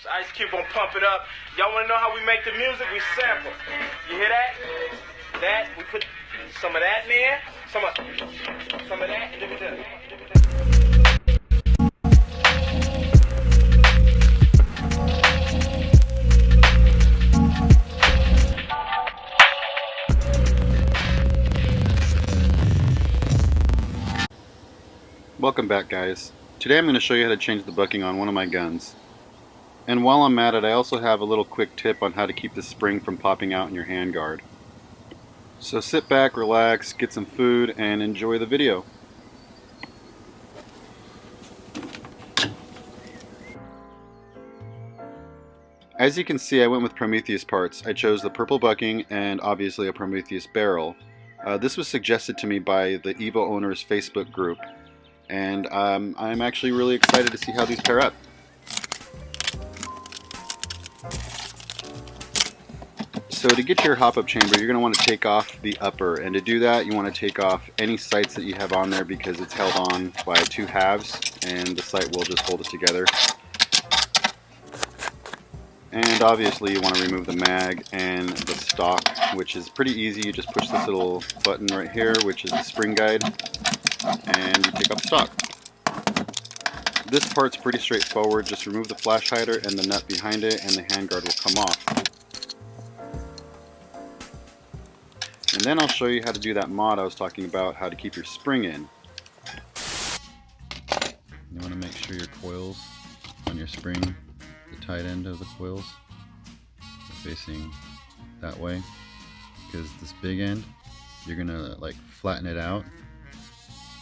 So Ice Cube gonna pump it up. Y'all wanna know how we make the music? We sample. You hear that? That, we put some of that in there, some of that, and then we do it. Welcome back, guys. Today I'm going to show you how to change the bucking on one of my guns. And while I'm at it, I also have a little quick tip on how to keep the spring from popping out in your handguard. So sit back, relax, get some food, and enjoy the video. As you can see, I went with Prometheus parts. I chose the purple bucking and obviously a Prometheus barrel. This was suggested to me by the Evo Owners Facebook group. And I'm actually really excited to see how these pair up. So to get your hop-up chamber, you're going to want to take off the upper, and to do that you want to take off any sights that you have on there because it's held on by two halves and the sight will just hold it together. And obviously you want to remove the mag and the stock, which is pretty easy. You just push this little button right here, which is the spring guide, and you take off the stock. This part's pretty straightforward. Just remove the flash hider and the nut behind it and the handguard will come off. And then I'll show you how to do that mod I was talking about, how to keep your spring in. You want to make sure your coils on your spring, the tight end of the coils, are facing that way, because this big end, you're going to like flatten it out.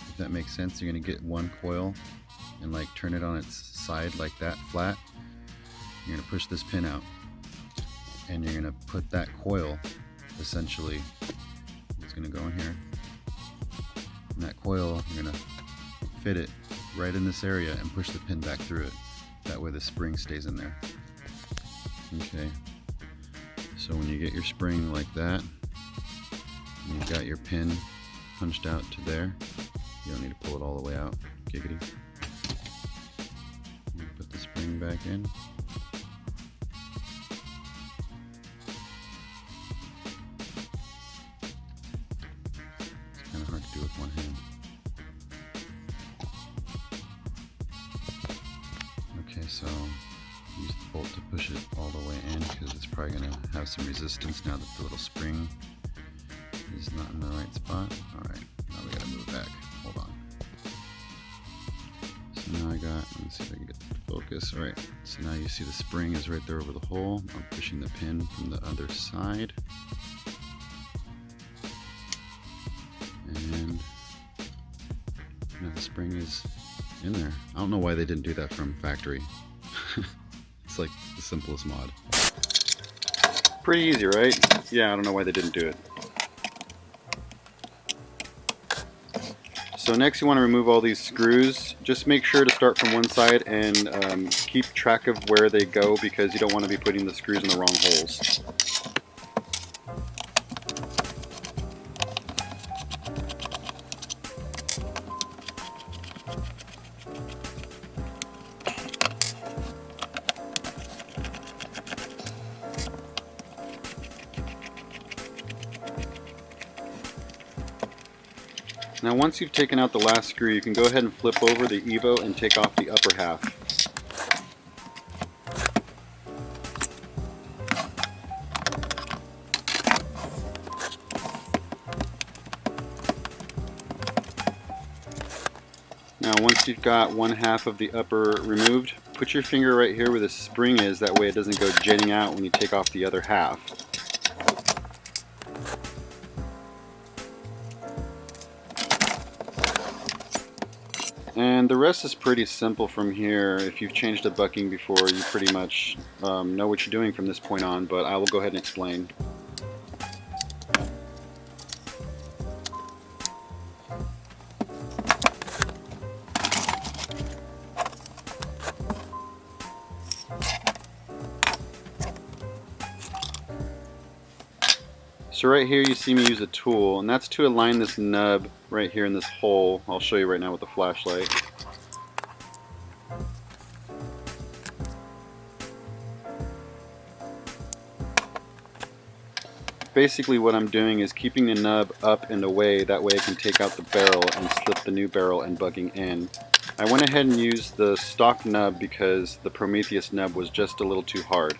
If that makes sense, you're going to get one coil and like turn it on its side like that, flat. You're going to push this pin out and you're going to put that coil, essentially, it's going to go in here, and that coil, you're going to fit it right in this area and push the pin back through it. That way the spring stays in there. Okay, so when you get your spring like that, and you've got your pin punched out to there, you don't need to pull it all the way out. Giggity. Put the spring back in. It's kind of hard to do with one hand. Okay, so use the bolt to push it all the way in because it's probably going to have some resistance now that the little spring is not in the right spot. Alright, now we got to move it back. Hold on. So now let me see if I can get the focus. Alright, so now you see the spring is right there over the hole. I'm pushing the pin from the other side. And now the spring is in there. I don't know why they didn't do that from factory. It's like the simplest mod. Pretty easy, right? Yeah, I don't know why they didn't do it. So next you want to remove all these screws. Just make sure to start from one side and keep track of where they go because you don't want to be putting the screws in the wrong holes. Now once you've taken out the last screw, you can go ahead and flip over the Evo and take off the upper half. Now once you've got one half of the upper removed, put your finger right here where the spring is, that way it doesn't go jetting out when you take off the other half. And the rest is pretty simple from here. If you've changed a bucking before, you pretty much know what you're doing from this point on, but I will go ahead and explain. So right here you see me use a tool, and that's to align this nub right here in this hole. I'll show you right now with the flashlight. basically what I'm doing is keeping the nub up and away, that way I can take out the barrel and slip the new barrel and bucking in. I went ahead and used the stock nub because the Prometheus nub was just a little too hard.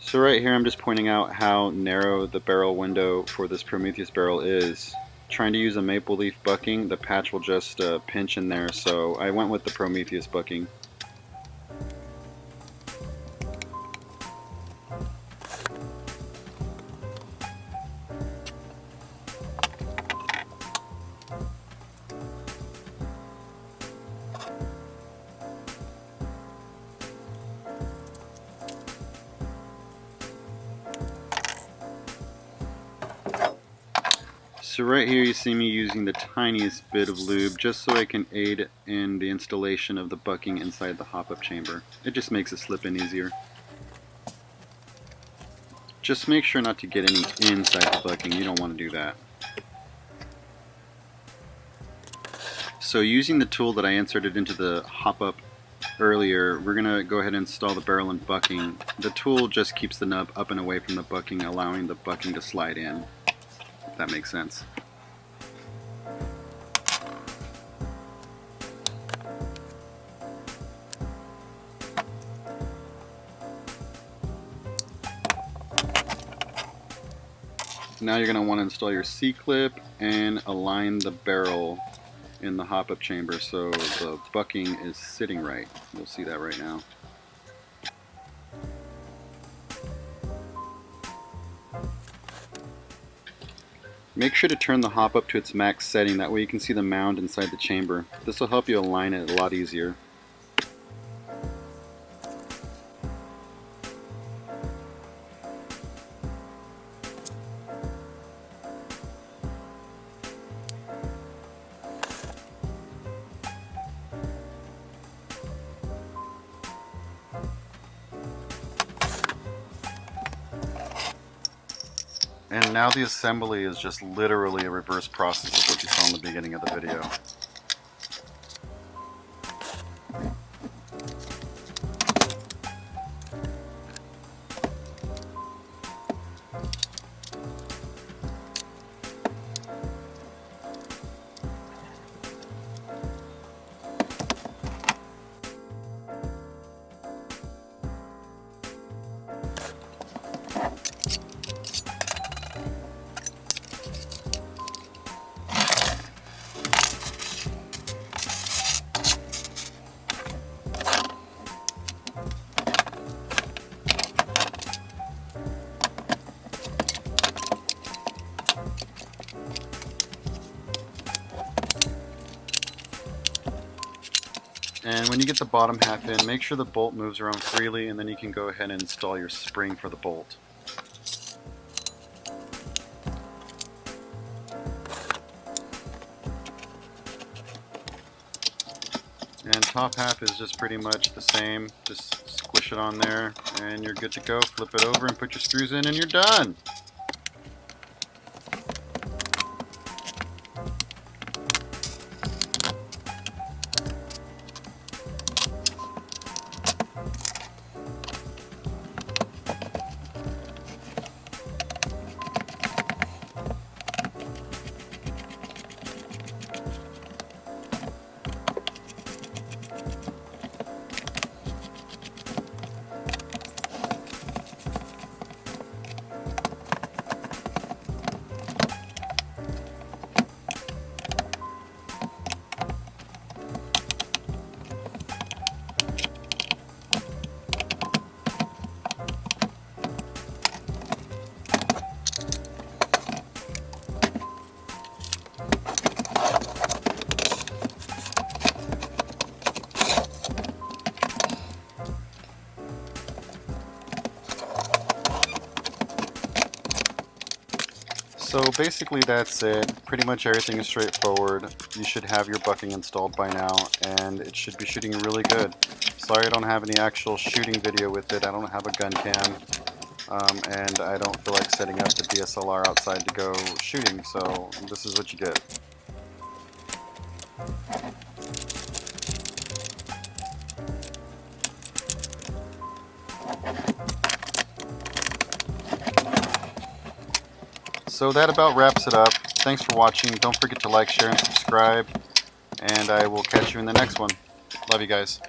So right here I'm just pointing out how narrow the barrel window for this Prometheus barrel is. Trying to use a maple leaf bucking, the patch will just pinch in there, so I went with the Prometheus bucking. So right here you see me using the tiniest bit of lube just so I can aid in the installation of the bucking inside the hop-up chamber. It just makes it slip in easier. Just make sure not to get any inside the bucking, you don't want to do that. So using the tool that I inserted into the hop-up earlier, we're going to go ahead and install the barrel and bucking. The tool just keeps the nub up and away from the bucking, allowing the bucking to slide in. If that makes sense. Now you're going to want to install your C-clip and align the barrel in the hop-up chamber so the bucking is sitting right. You'll see that right now. Make sure to turn the hop-up to its max setting, that way you can see the mound inside the chamber. This will help you align it a lot easier. And now the assembly is just literally a reverse process of what you saw in the beginning of the video. And when you get the bottom half in, make sure the bolt moves around freely, and then you can go ahead and install your spring for the bolt. And top half is just pretty much the same. Just squish it on there and you're good to go. Flip it over and put your screws in and you're done. So basically that's it. Pretty much everything is straightforward. You should have your bucking installed by now, and it should be shooting really good. Sorry I don't have any actual shooting video with it. I don't have a gun cam, and I don't feel like setting up the DSLR outside to go shooting, so this is what you get. So that about wraps it up. Thanks for watching. Don't forget to like, share, and subscribe. And I will catch you in the next one. Love you guys.